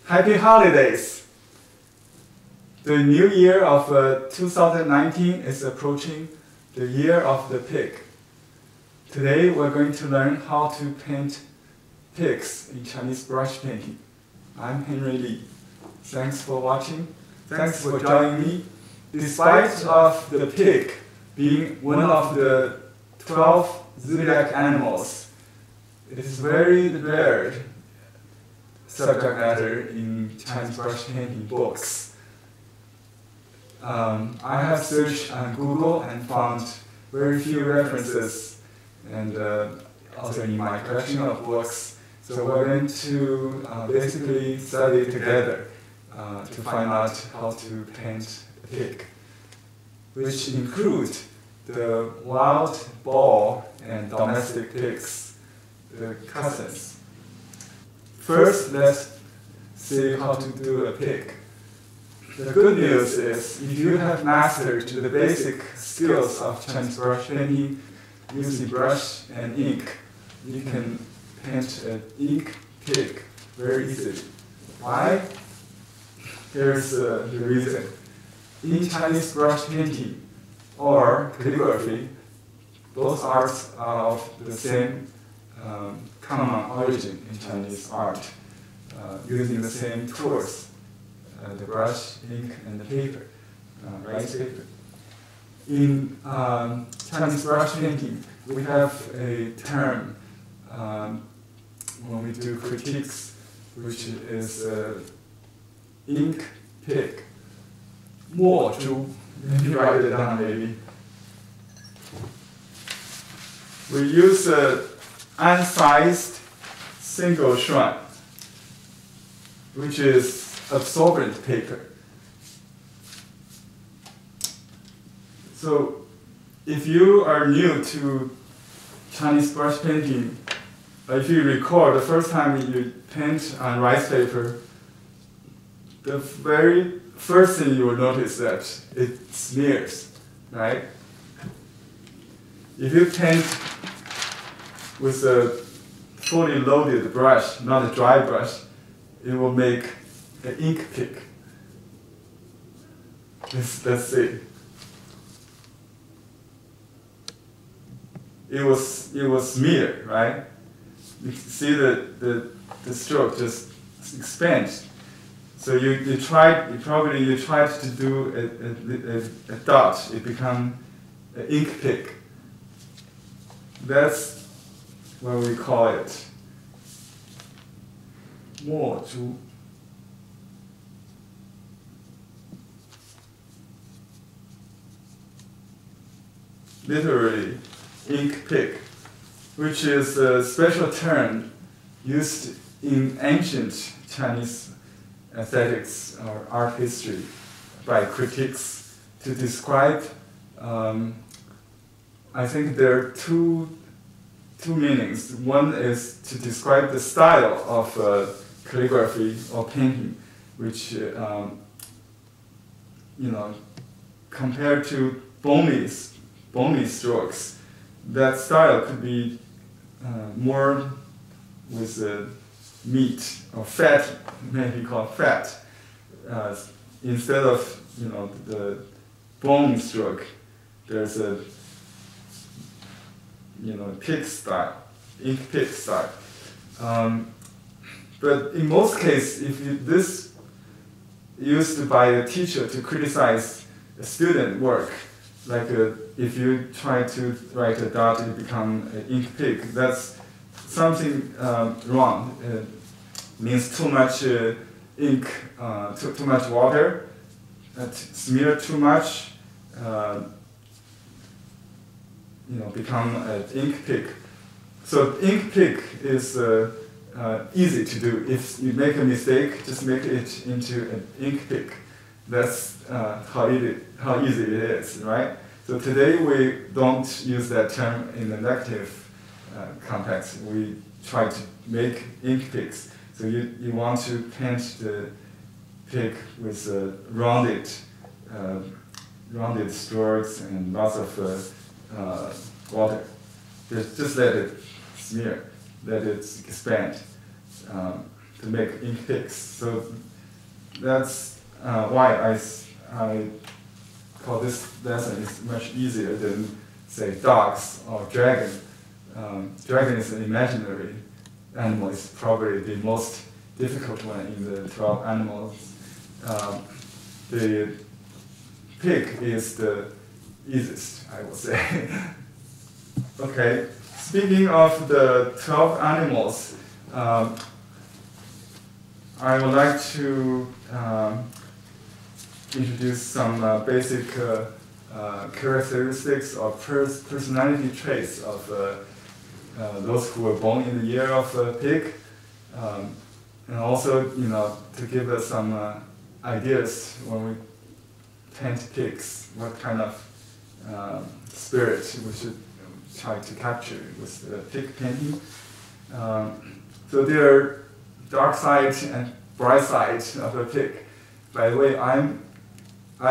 Happy holidays! The new year of 2019 is approaching, the year of the pig. Today we're going to learn how to paint pigs in Chinese brush painting. I'm Henry Lee. Thanks for watching. Thanks for joining me. Despite of the pig being one of the 12 zodiac animals, it is very rare subject matter in Chinese brush painting books. I have searched on Google and found very few references, and also in my collection of books. So we're going to basically study together to find out how to paint a pig, which include the wild boar and domestic pigs, the cousins. First, let's see how to do a pig. The good news is, if you have mastered the basic skills of Chinese brush painting using brush and ink, you can paint an ink pig very easily. Why? Here's the reason. In Chinese brush painting or calligraphy, both arts are of the same common origin in Chinese art, using the same tools, the brush, ink, and the paper, rice paper. In Chinese brush painting, we have a term when we do critiques, which is ink pig. 墨珠. Let me write it down, maybe. We use unsized single shuan, which is absorbent paper. So if you are new to Chinese brush painting, if you recall the first time you paint on rice paper, the very first thing you will notice that it smears, right? If you paint with a fully loaded brush, not a dry brush, it will make an ink pig. Let's see. It was smear, right? You see the stroke just expands. So you tried to do a dot. It become an ink pig. That's what we call it. 墨珠. Literally, ink pig, which is a special term used in ancient Chinese aesthetics or art history by critics to describe. I think there are two meanings. One is to describe the style of calligraphy or painting, which compared to bony strokes, that style could be more with meat or fat, maybe called fat, instead of the bone stroke. There's a pig style, ink pig style. But in most cases, if this used by a teacher to criticize a student work, like if you try to write a dot, it become an ink pig. That's something wrong. It means too much ink, too much water, smear too much. Become an ink pig. So ink pig is easy to do. If you make a mistake, just make it into an ink pig. That's how easy it is, right? So today we don't use that term in a negative context. We try to make ink pigs. So you want to paint the pig with rounded strokes and lots of water. Just let it smear, let it expand. to make ink pigs. So that's why I call this lesson is much easier than say dogs or dragon. Dragon is an imaginary animal. It's probably the most difficult one in the 12 animals. The pig is the easiest, I would say. Okay, speaking of the 12 animals, I would like to introduce some basic characteristics or personality traits of those who were born in the year of pig, and also, to give us some ideas when we paint pigs, what kind of spirit we should try to capture with the pig painting. So there are dark side and bright side of a pig. By the way, I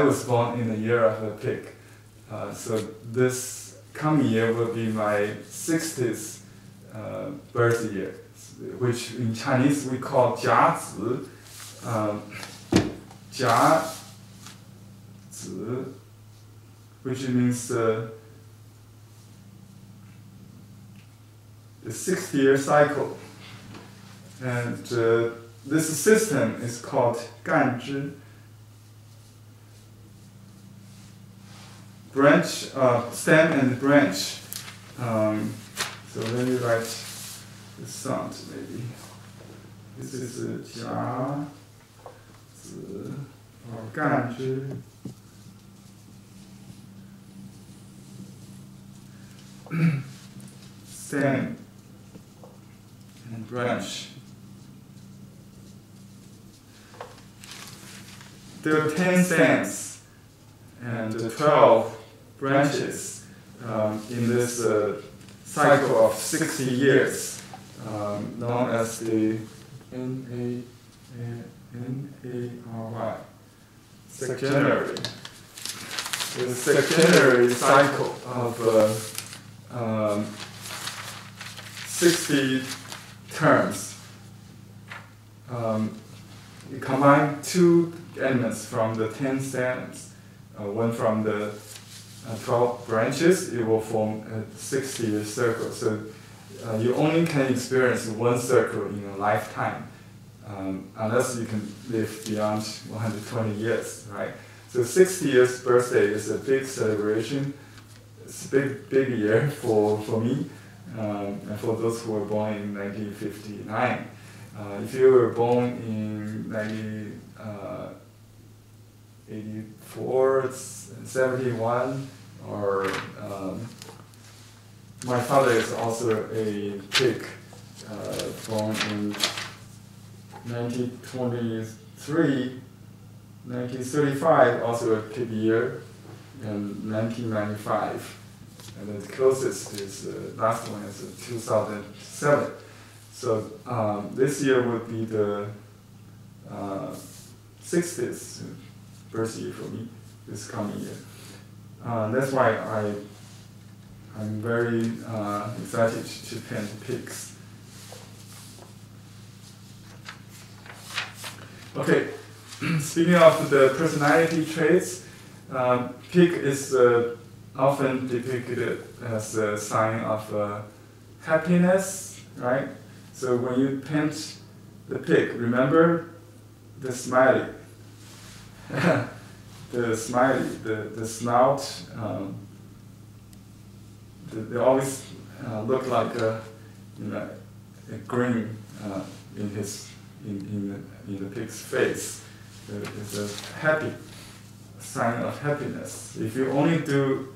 was born in the year of a pig, so this coming year will be my 60th birth year, which in Chinese we call 甲子, 甲子, which means the 6-year cycle. And this system is called 干支. Branch, stem and branch. So let me write the sound maybe. This is 甲子 or 干支. Stem and branch. There are 10 stems and 12 branches in this cycle of 60 years, known as the N-A-R-Y, sexagenary. The sexagenary cycle of 60 terms. You combine 2 elements from the 10 stems, one from the 12 branches, it will form a 60-year circle. So you only can experience one circle in a lifetime, unless you can live beyond 120 years, right? So 60 years birthday is a big celebration. It's a big year for me, and for those who were born in 1959. If you were born in 1984, 71, or my father is also a pig, born in 1923, 1935, also a pig year, and 1995. And the closest is last one is 2007. So this year would be the 60th birth year for me, this coming year. That's why I'm very excited to paint pigs. Okay, speaking of the personality traits, pig is often depicted as a sign of happiness, right? So when you paint the pig, remember the smiley. The smiley, the snout, they always look like a grin in the pig's face. It's a happy sign of happiness. If you only do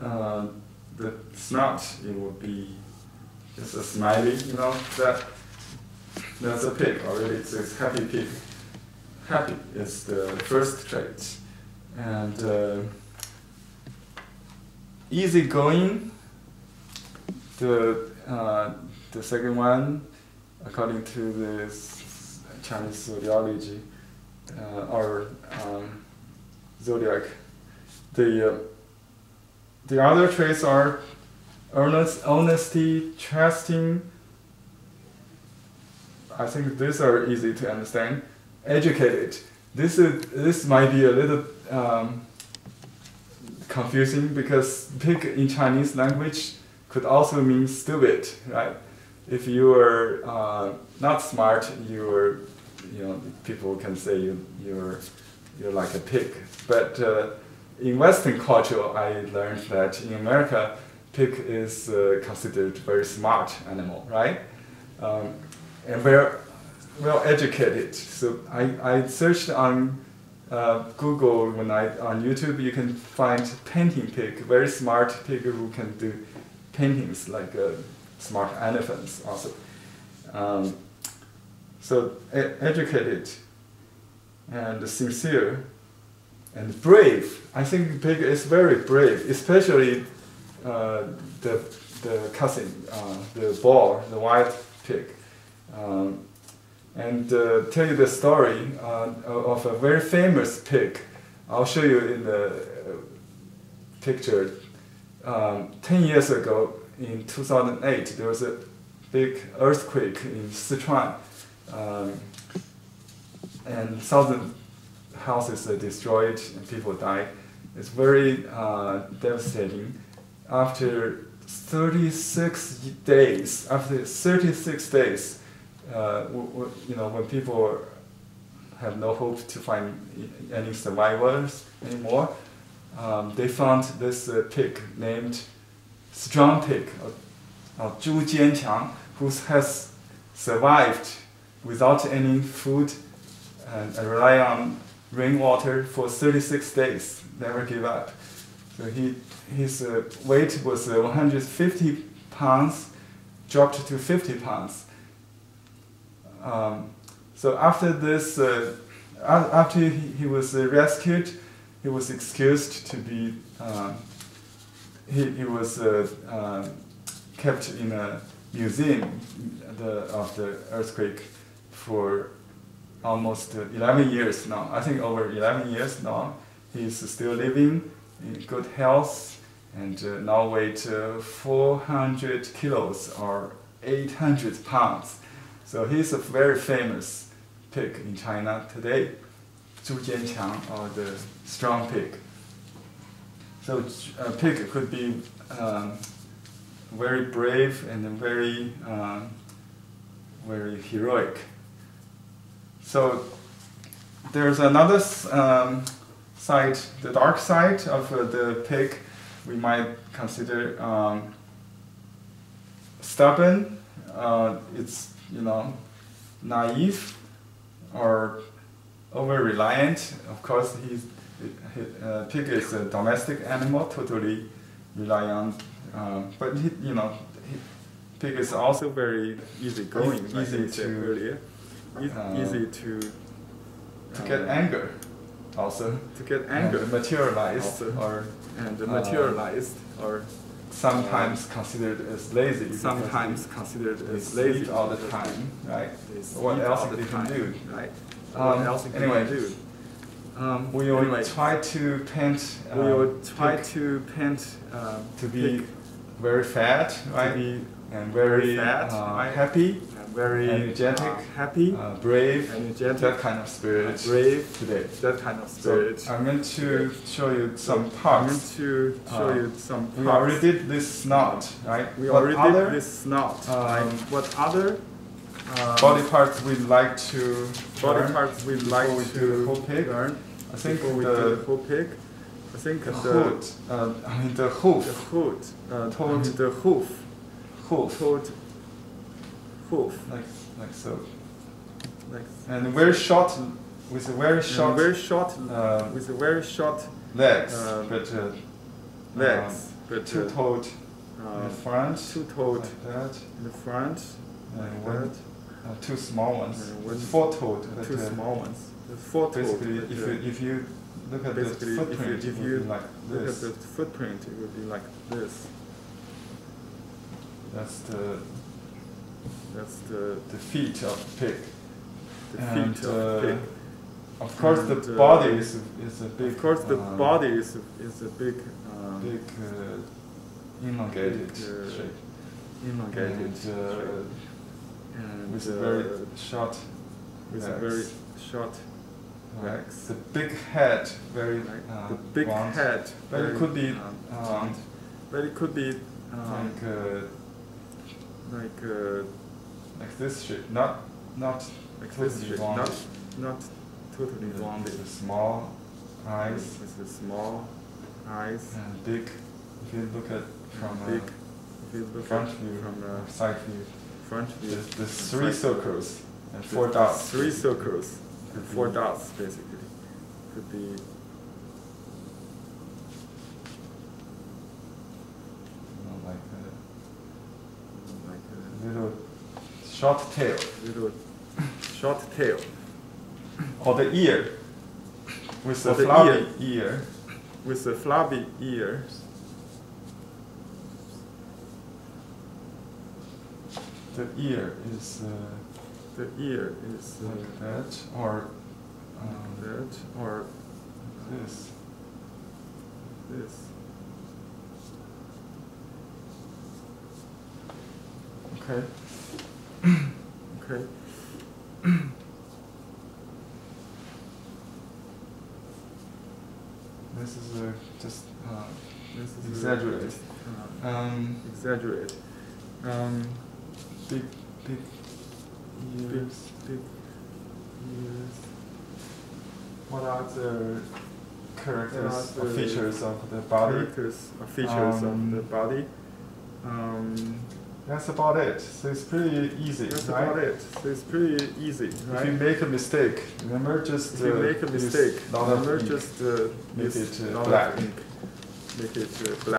the snout, it will be just a smiley. That's a pig already. So it's happy pig. Happy is the first trait, and easygoing. The second one, according to the Chinese zodiology or zodiac, the other traits are honesty, trusting, I think these are easy to understand. Educated. This might be a little confusing because pig in Chinese language could also mean stupid, right? If you are not smart, people can say you're like a pig. But in Western culture, I learned that in America, pig is considered very smart animal, right? And well educated. So I searched on Google on YouTube. You can find painting pig, very smart pig who can do paintings like smart elephants also. So educated and sincere and brave. I think pig is very brave, especially the cousin, the boar, the white pig. And tell you the story of a very famous pig. I'll show you in the picture. 10 years ago, in 2008, there was a big earthquake in Sichuan, and 1,000 houses are destroyed and people died. It's very devastating. After 36 days, when people have no hope to find any survivors anymore, they found this pig named Strong Pig, 猪坚强, who has survived without any food and rely on rainwater for 36 days, never give up. So his weight was 150 pounds, dropped to 50 pounds. So after this, after he was rescued, he was excused to be. He was kept in a museum of the earthquake for almost 11 years now. I think over 11 years now. He's still living in good health and now weighs 400 kilos or 800 pounds. So he's a very famous pig in China today, 猪坚强, or the strong pig. So a pig could be very brave and very heroic. So there's another side, the dark side of the pig. We might consider stubborn. It's naive or over-reliant. Of course, pig is a domestic animal, totally rely on. But pig is also very easygoing, easy to get anger, also to get anger materialized or sometimes considered as lazy. Sometimes considered as lazy all the time, right? What else they can do, right? Anyway, we will try to paint. To be very fat, right? And very happy, very energetic, brave, energetic, that kind of spirit. Today. That kind of spirit. So I'm going to show you some parts. We already did this snout, right? What other body parts we'd like to learn before we do the whole pig? I think the whole pig. I think the hoof. The hoof. Like so. And very short, with very short legs, but two-toed in the front. Two-toed in the front. And two small ones. Four-toed. Two small ones. Four-toed. Basically, if you look at the footprint, it would be like this. Look at the footprint, it would be like this. That's the feet of pig. The feet of pig. Of course, the body is a big. Of course, the body is a big, elongated shape. and with a very short with legs. a very short legs. The big head, very The big round. head, But it could be round. But it could be like this shape, not like totally this shape, round. not totally rounded. With small eyes With the small eyes. and big. If you look at from Big. If you look front at view, from side view, front view. there's three circles and four There's dots. Three circles and four be- dots basically. Could be Like like a little short tail. little short tail. Or the ear. With Or the the floppy ear. With the floppy ears. The ear is The ear is like that, or that or this. this. Okay. Okay. This is just This is exaggerate. Exaggerate. Big ears. Big ears. What are the characters What are or the features of the body? Characters or features of the body. That's about it. So it's pretty easy, That's right? about it. So it's pretty easy, right? If you make a mistake, remember just If you make a use mistake, lot of remember ink. just Make use it lot of black. ink. Make it black.